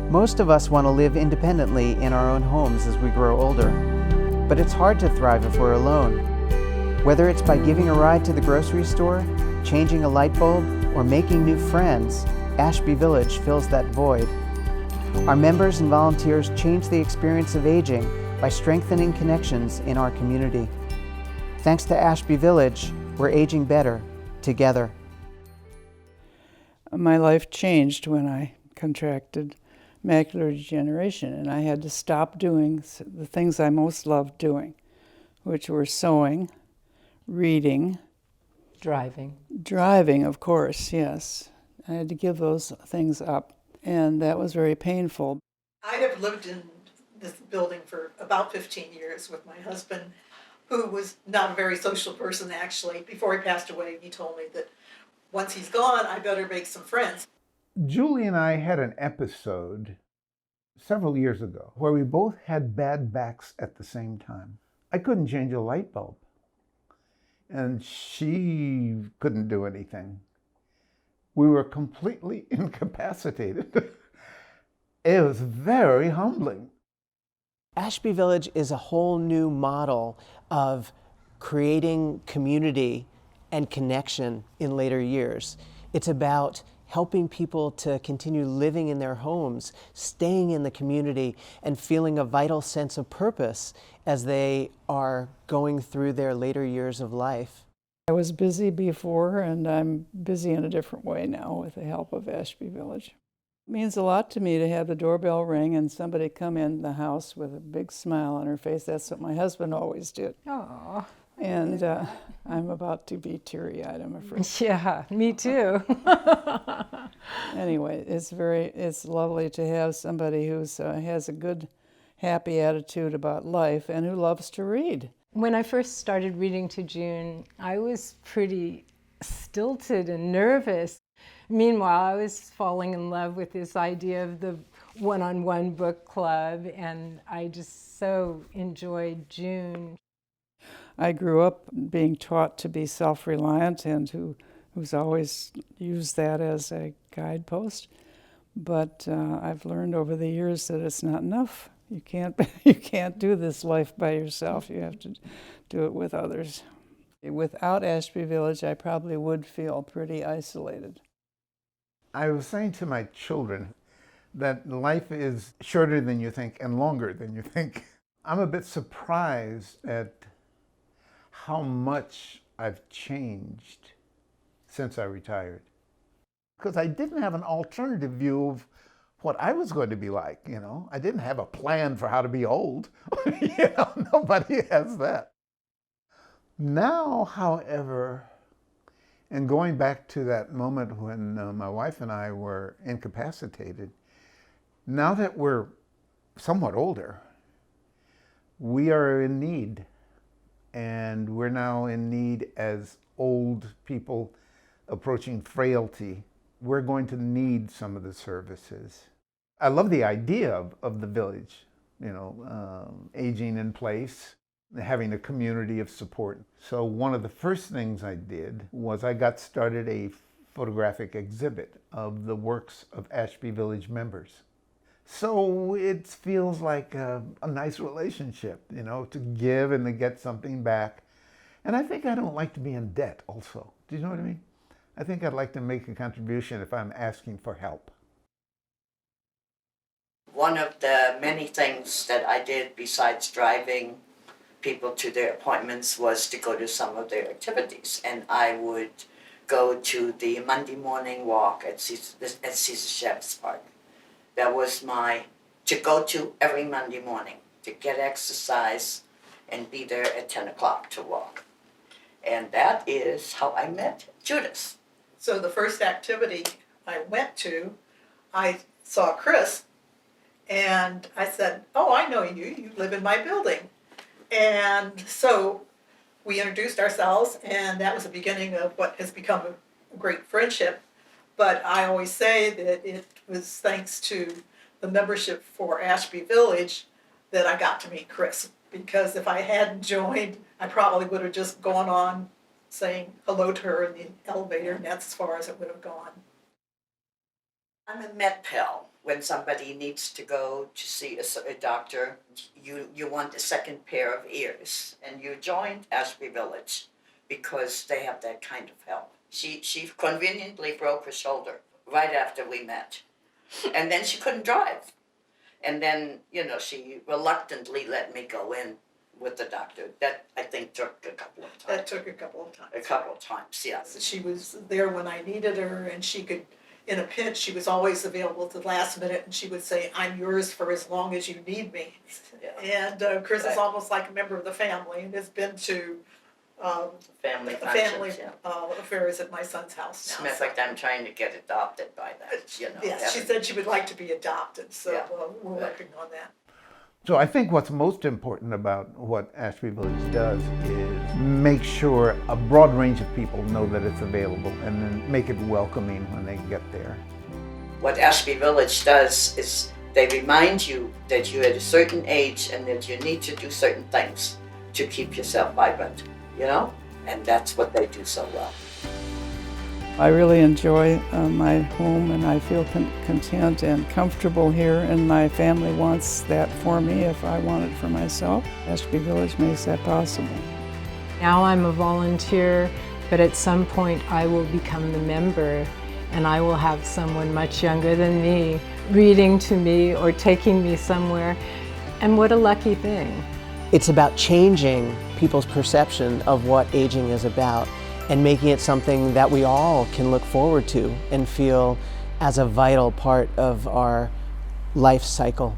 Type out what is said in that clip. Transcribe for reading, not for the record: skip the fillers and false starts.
Most of us want to live independently in our own homes as we grow older, but it's hard to thrive if we're alone. Whether it's by giving a ride to the grocery store, changing a light bulb, or making new friends, Ashby Village fills that void. Our members and volunteers change the experience of aging by strengthening connections in our community. Thanks to Ashby Village, we're aging better together. My life changed when I contracted macular degeneration, and I had to stop doing the things I most loved doing, which were sewing, reading, driving, of course, yes. I had to give those things up, and that was very painful. I have lived in this building for about 15 years with my husband, who was not a very social person, actually. Before he passed away, he told me that once he's gone, I better make some friends. Julie and I had an episode several years ago where we both had bad backs at the same time. I couldn't change a light bulb, and she couldn't do anything. We were completely incapacitated. It was very humbling. Ashby Village is a whole new model of creating community and connection in later years. It's about helping people to continue living in their homes, staying in the community, and feeling a vital sense of purpose as they are going through their later years of life. I was busy before, and I'm busy in a different way now with the help of Ashby Village. It means a lot to me to have the doorbell ring and somebody come in the house with a big smile on her face. That's what my husband always did. Aww. And I'm about to be teary-eyed, I'm afraid. Yeah, me too. Anyway, it's lovely to have somebody who has a good, happy attitude about life and who loves to read. When I first started reading to June, I was pretty stilted and nervous. Meanwhile, I was falling in love with this idea of the one-on-one book club, and I just so enjoyed June. I grew up being taught to be self-reliant and who's always used that as a guidepost. But I've learned over the years that it's not enough. You can't do this life by yourself. You have to do it with others. Without Ashby Village, I probably would feel pretty isolated. I was saying to my children that life is shorter than you think and longer than you think. I'm a bit surprised at how much I've changed since I retired. Because I didn't have an alternative view of what I was going to be like, you know. I didn't have a plan for how to be old. You know, nobody has that. Now, however, and going back to that moment when my wife and I were incapacitated, now that we're somewhat older, we are in need. And we're now in need as old people approaching frailty. We're going to need some of the services. I love the idea of the village, you know, aging in place, having a community of support. So one of the first things I did was I got started a photographic exhibit of the works of Ashby Village members. So it feels like a nice relationship, you know, to give and to get something back. And I think I don't like to be in debt also. Do you know what I mean? I think I'd like to make a contribution if I'm asking for help. One of the many things that I did besides driving people to their appointments was to go to some of their activities. And I would go to the Monday morning walk at Cesar Chavez Park. That was my to go to every Monday morning, to get exercise and be there at 10 o'clock to walk. And that is how I met Judith. So the first activity I went to, I saw Chris, and I said, "Oh, I know you. You live in my building." And so we introduced ourselves, and that was the beginning of what has become a great friendship. But I always say that it was thanks to the membership for Ashby Village that I got to meet Chris. Because if I hadn't joined, I probably would have just gone on saying hello to her in the elevator, and that's as far as it would have gone. I'm a Met Pal when somebody needs to go to see a doctor, you want a second pair of ears. And you joined Ashby Village because they have that kind of help. She conveniently broke her shoulder right after we met. And then she couldn't drive. And then, she reluctantly let me go in with the doctor. That, I think, took a couple of times. That took a couple of times. A couple of times, yes. She was there when I needed her, and she could, in a pinch, she was always available at the last minute, and she would say, "I'm yours for as long as you need me." Yeah. And Chris is Right. almost like a member of the family, and has been to Family family functions, yeah. affairs at my son's house now. As a matter of fact, I'm trying to get adopted by that, Yes, she said she would like to be adopted, so Yeah. we're Right. working on that. So I think what's most important about what Ashby Village does is make sure a broad range of people know that it's available and then make it welcoming when they get there. What Ashby Village does is they remind you that you're at a certain age and that you need to do certain things to keep yourself vibrant, And that's what they do so well. I really enjoy my home, and I feel content and comfortable here, and my family wants that for me if I want it for myself. Ashby Village makes that possible. Now I'm a volunteer, but at some point I will become the member, and I will have someone much younger than me reading to me or taking me somewhere. And what a lucky thing. It's about changing people's perception of what aging is about and making it something that we all can look forward to and feel as a vital part of our life cycle.